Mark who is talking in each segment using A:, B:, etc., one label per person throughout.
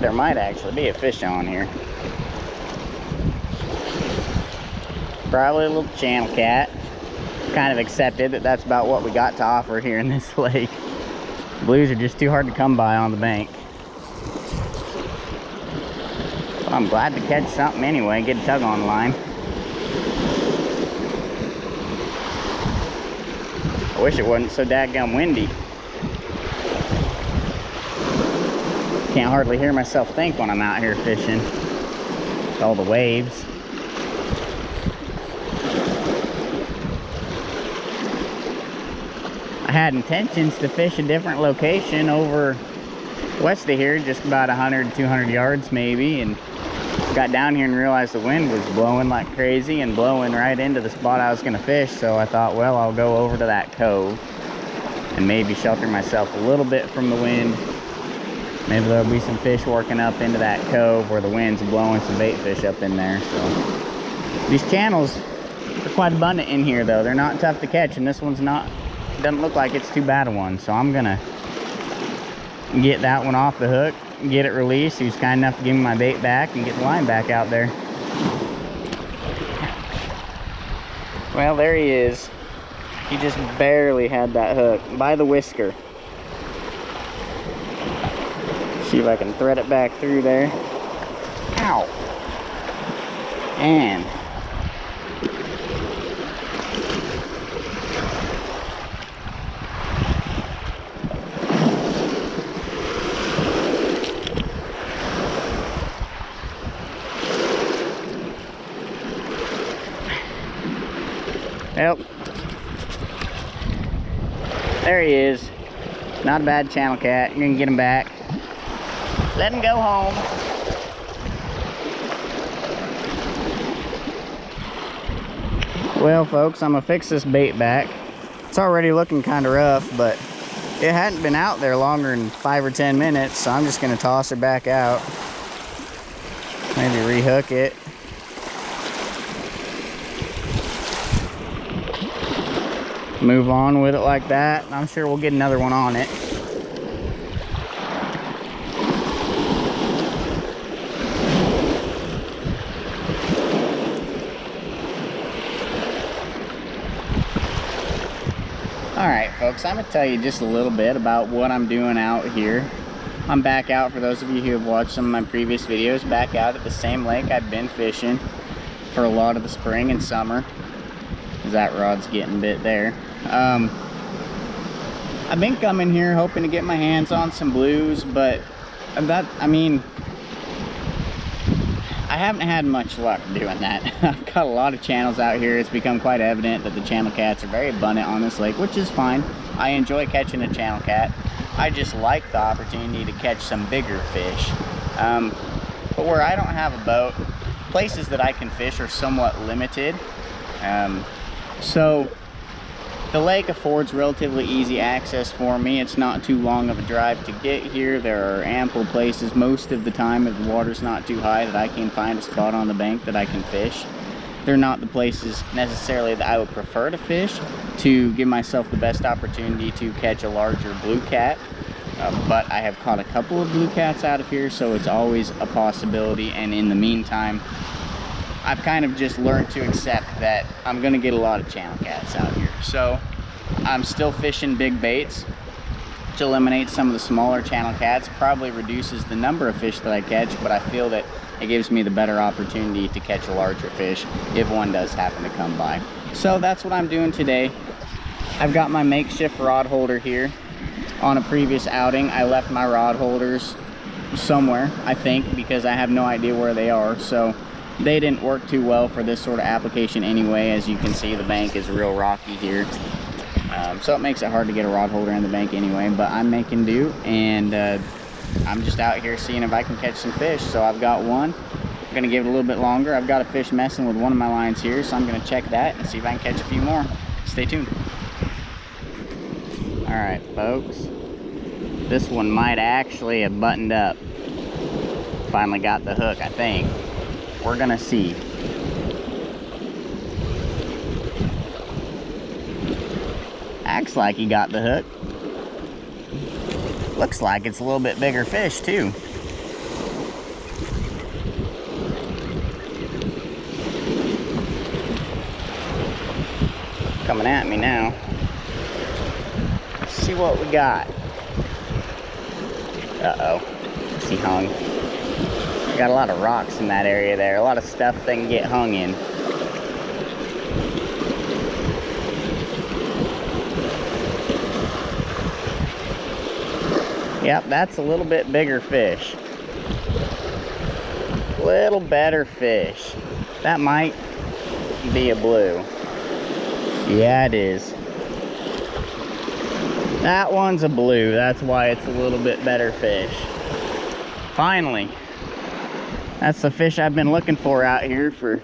A: there might actually be a fish on here. Probably a little channel cat. Kind of accepted that that's about what we got to offer here in this lake. Blues are just too hard to come by on the bank. Well, I'm glad to catch something anyway, get a tug on the line. I wish it wasn't so dadgum windy. Can't hardly hear myself think when I'm out here fishing with all the waves. I had intentions to fish a different location over west of here, just about 100, 200 yards maybe, and got down here and realized the wind was blowing like crazy and blowing right into the spot I was going to fish. So I thought, well, I'll go over to that cove and maybe shelter myself a little bit from the wind. Maybe there'll be some fish working up into that cove where the wind's blowing some bait fish up in there. So these channels are quite abundant in here though. They're not tough to catch, and this one's not, doesn't look like it's too bad a one. So I'm gonna get that one off the hook, get it released. He was kind enough to give me my bait back and get the line back out there. Well, there he is. He just barely had that hook by the whisker. See if I can thread it back through there. Ow! And well, there he is. Not a bad channel cat. You're gonna get him back. Let him go home. Well, folks, I'm gonna fix this bait back. It's already looking kind of rough, but it hadn't been out there longer than 5 or 10 minutes, so I'm just gonna toss her back out. Maybe rehook it. Move on with it like that. I'm sure we'll get another one on it. Alright folks, I'm going to tell you just a little bit about what I'm doing out here. I'm back out, for those of you who have watched some of my previous videos, back out at the same lake I've been fishing for a lot of the spring and summer. That rod's getting bit there. I've been coming here hoping to get my hands on some blues, but I haven't had much luck doing that. I've got a lot of channels out here. It's become quite evident that the channel cats are very abundant on this lake, which is fine. I enjoy catching a channel cat. I just like the opportunity to catch some bigger fish. But where I don't have a boat, places that I can fish are somewhat limited. So the lake affords relatively easy access for me. It's not too long of a drive to get here. There are ample places most of the time if the water's not too high that I can find a spot on the bank that I can fish. They're not the places necessarily that I would prefer to fish to give myself the best opportunity to catch a larger blue cat. But I have caught a couple of blue cats out of here, so it's always a possibility. And in the meantime, I've kind of just learned to accept that I'm gonna get a lot of channel cats out here. So I'm still fishing big baits to eliminate some of the smaller channel cats. Probably reduces the number of fish that I catch, but I feel that it gives me the better opportunity to catch a larger fish if one does happen to come by. So that's what I'm doing today. I've got my makeshift rod holder here. On a previous outing, I left my rod holders somewhere, I think, because I have no idea where they are. So they didn't work too well for this sort of application anyway. As you can see, the bank is real rocky here. So it makes it hard to get a rod holder in the bank anyway, but I'm making do, and I'm just out here seeing if I can catch some fish. So I've got one. I'm gonna give it a little bit longer. I've got a fish messing with one of my lines here, so I'm gonna check that and see if I can catch a few more. Stay tuned. All right, folks. This one might actually have buttoned up. Finally got the hook, I think. We're gonna see. Acts like he got the hook. Looks like it's a little bit bigger fish too. coming at me now. Let's see what we got. Uh-oh. He hung. Got a lot of rocks in that area there. A lot of stuff they can get hung in. Yep, that's a little bit bigger fish. Little better fish. That might be a blue. Yeah, it is. That one's a blue. That's why it's a little bit better fish. Finally. That's the fish I've been looking for out here for,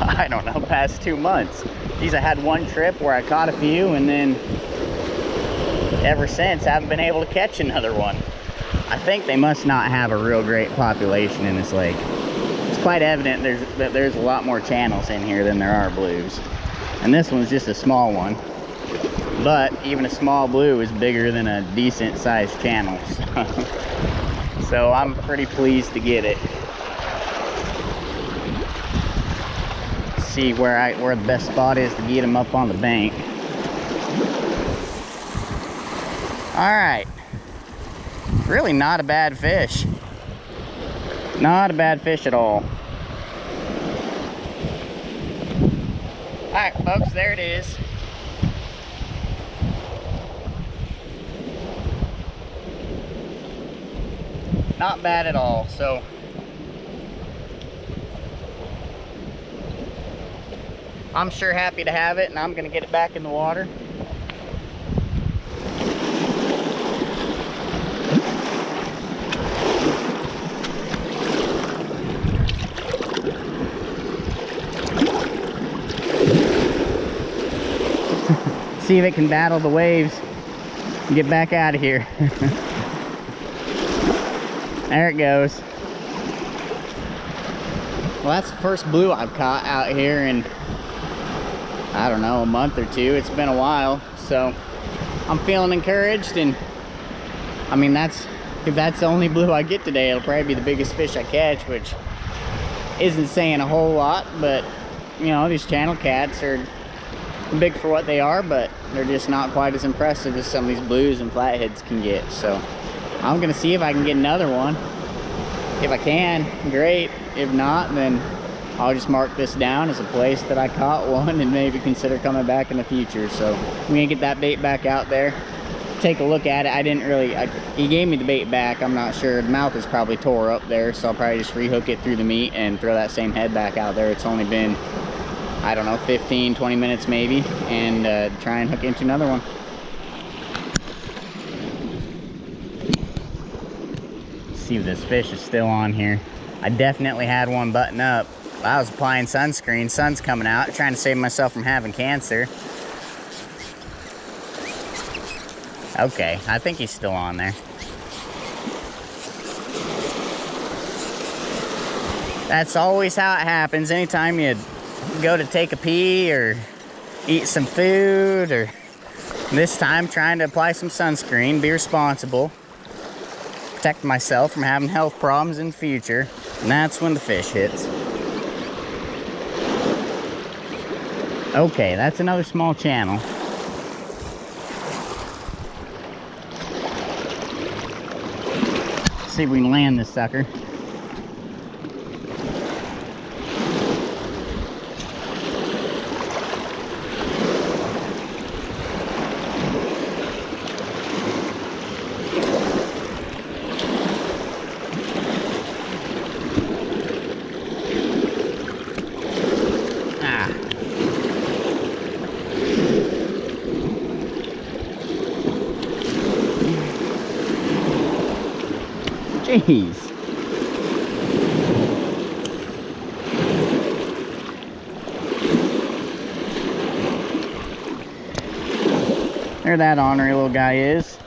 A: I don't know, past 2 months. Geez, I had one trip where I caught a few, and then ever since I haven't been able to catch another one. I think they must not have a real great population in this lake. It's quite evident that there's a lot more channels in here than there are blues. And this one's just a small one. But even a small blue is bigger than a decent sized channel. So I'm pretty pleased to get it. See where the best spot is to get them up on the bank. All right. Really not a bad fish. Not a bad fish at all. All right, folks, there it is. Not bad at all. So I'm sure happy to have it, and I'm gonna get it back in the water. See if it can battle the waves and get back out of here. There it goes. Well, that's the first blue I've caught out here in, I don't know, a month or two. It's been a while, so I'm feeling encouraged. And I mean, if that's the only blue I get today, it'll probably be the biggest fish I catch, which isn't saying a whole lot. But you know, these channel cats are big for what they are, but they're just not quite as impressive as some of these blues and flatheads can get. So I'm gonna see if I can get another one. If I can, great. If not, then I'll just mark this down as a place that I caught one and maybe consider coming back in the future. So I'm gonna get that bait back out there, take a look at it. He gave me the bait back. I'm not sure. The mouth is probably tore up there, so I'll probably just rehook it through the meat and throw that same head back out there. It's only been, I don't know, 15, 20 minutes maybe, and try and hook into another one. See if this fish is still on here. I definitely had one button up. I was applying sunscreen. Sun's coming out, trying to save myself from having cancer. Okay, I think he's still on there. That's always how it happens. Anytime you go to take a pee or eat some food, or this time trying to apply some sunscreen, be responsible, protect myself from having health problems in the future, and that's when the fish hits. Okay, that's another small channel. Let's see if we can land this sucker. Jeez. There that ornery little guy is.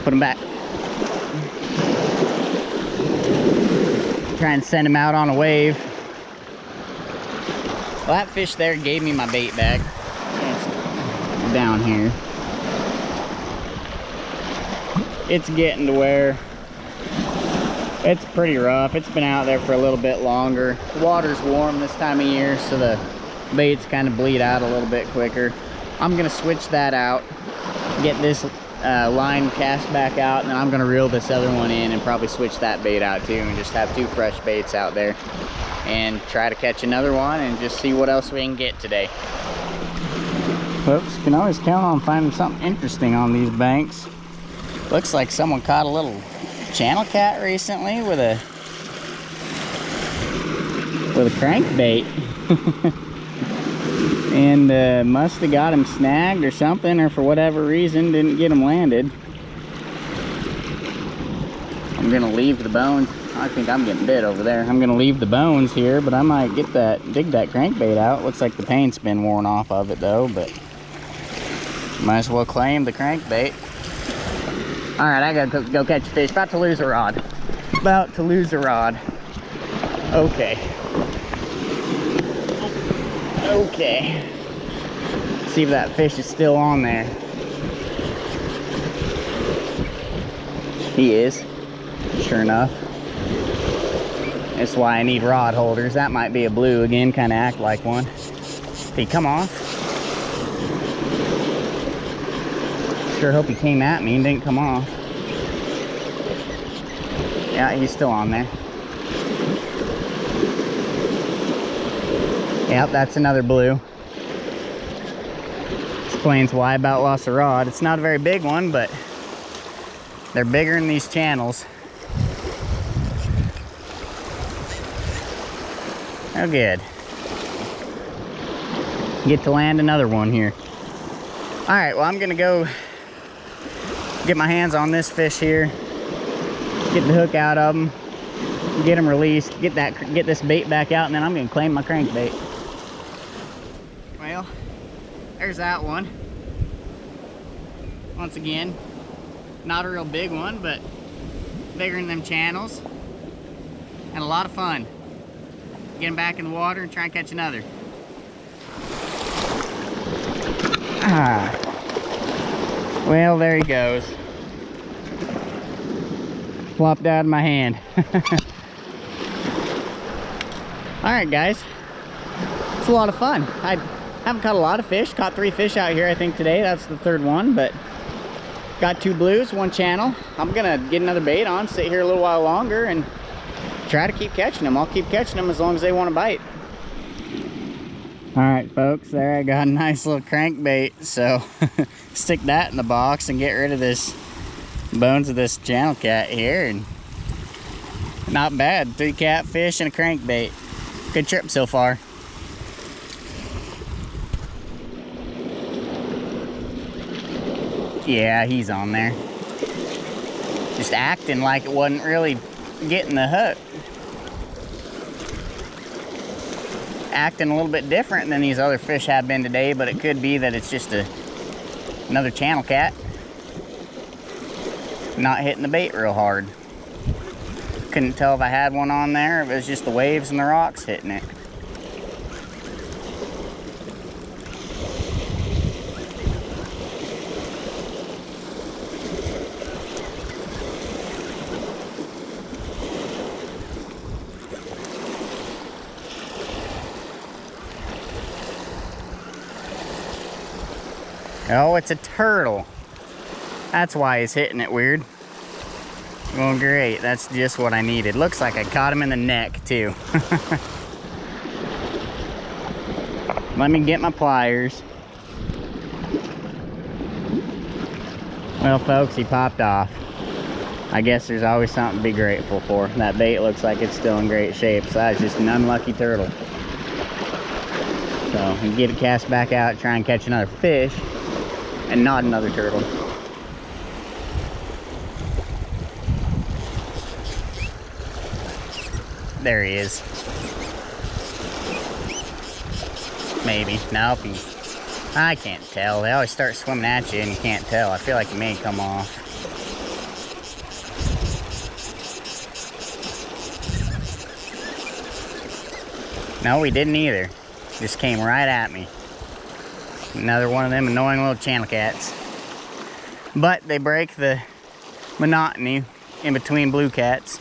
A: Put him back. Try and send him out on a wave. Well, that fish there gave me my bait back. It's down here. It's getting to where It's pretty rough. It's been out there for a little bit longer. The water's warm this time of year, so the baits kind of bleed out a little bit quicker. I'm gonna switch that out, get this line cast back out, and then I'm gonna reel this other one in and probably switch that bait out too, and just have 2 fresh baits out there and try to catch another one and just see what else we can get today. Folks, can always count on finding something interesting on these banks. Looks like someone caught a little channel cat recently with a crankbait. And must have got him snagged or something, or for whatever reason didn't get him landed. I'm gonna leave the bones. I think I'm getting bit over there. I'm gonna leave the bones here, but I might dig that crankbait out. Looks like the paint's been worn off of it though, but might as well claim the crankbait. All right, I gotta go catch a fish. About to lose a rod. About to lose a rod. Okay. Okay. See if that fish is still on there. He is. Sure enough. That's why I need rod holders. That might be a blue again, kind of act like one. Did he come off? Sure hope he came at me and didn't come off. Yeah, he's still on there. Yep, that's another blue. Explains why I about lost a rod. It's not a very big one, but they're bigger in these channels. Oh, good. Get to land another one here. All right, well, I'm gonna go get my hands on this fish here, get the hook out of him, get him released, get this bait back out, and then I'm gonna claim my crankbait. Well, there's that one. Once again, not a real big one, but bigger than them channels, and a lot of fun. Get him back in the water and try and catch another. Ah. Well, there he goes. Flopped out of my hand. Alright guys, it's a lot of fun. I haven't caught a lot of fish. Caught 3 fish out here I think today. That's the 3rd one, but got 2 blues, 1 channel. I'm gonna get another bait on, sit here a little while longer and try to keep catching them. I'll keep catching them as long as they want to bite. Alright folks, there I got a nice little crankbait, so stick that in the box and get rid of this bones of this channel cat here. And not bad, 3 catfish and a crankbait. Good trip so far. Yeah, he's on there. Just acting like it wasn't really getting the hook. Acting a little bit different than these other fish have been today, but it could be that it's just another channel cat not hitting the bait real hard. Couldn't tell if I had one on there or if it was just the waves and the rocks hitting it. Oh, it's a turtle. That's why he's hitting it weird. Well, great. That's just what I needed. Looks like I caught him in the neck, too. Let me get my pliers. Well, folks, he popped off. I guess there's always something to be grateful for. That bait looks like it's still in great shape, so that's just an unlucky turtle. So, we get it cast back out, try and catch another fish. And not another turtle. There he is. Maybe. Nope. I can't tell. They always start swimming at you and you can't tell. I feel like he may come off. No, he didn't either. Just came right at me. Another one of them annoying little channel cats. But they break the monotony in between blue cats.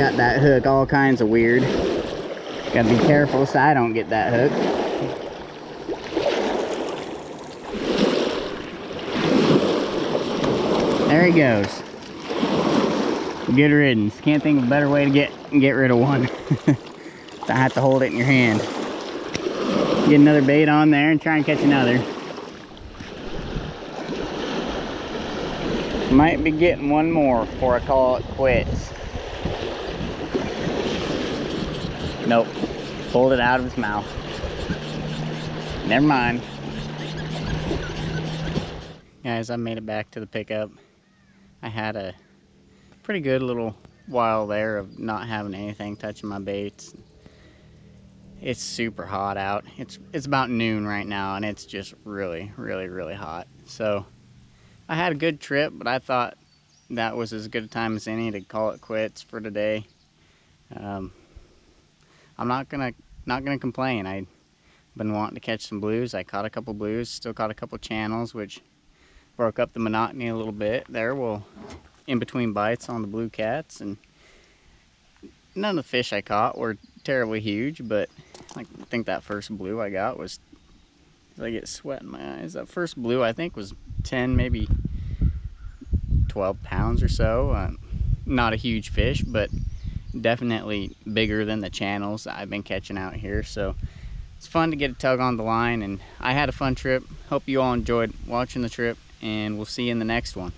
A: got that hook all kinds of weird. Gotta be careful so I don't get that hook. There he goes. Good riddance. Can't think of a better way to get rid of one. I have to hold it in your hand. Get another bait on there and try and catch another. Might be getting one more before I call it quits. Nope. Pulled it out of his mouth. Never mind. Guys, I made it back to the pickup. I had a pretty good little while there of not having anything touching my baits. It's super hot out. It's about noon right now, and it's just really hot. So I had a good trip, but I thought that was as good a time as any to call it quits for today. I'm not gonna complain. I've been wanting to catch some blues. I caught a couple blues, still caught a couple channels, which broke up the monotony a little bit there. Well, in between bites on the blue cats, and none of the fish I caught were terribly huge, but I think that first blue I got was, I get sweat in my eyes. That first blue I think was 10, maybe 12 pounds or so. Not a huge fish, but definitely bigger than the channels I've been catching out here. So it's fun to get a tug on the line, and I had a fun trip. Hope you all enjoyed watching the trip, and we'll see you in the next one.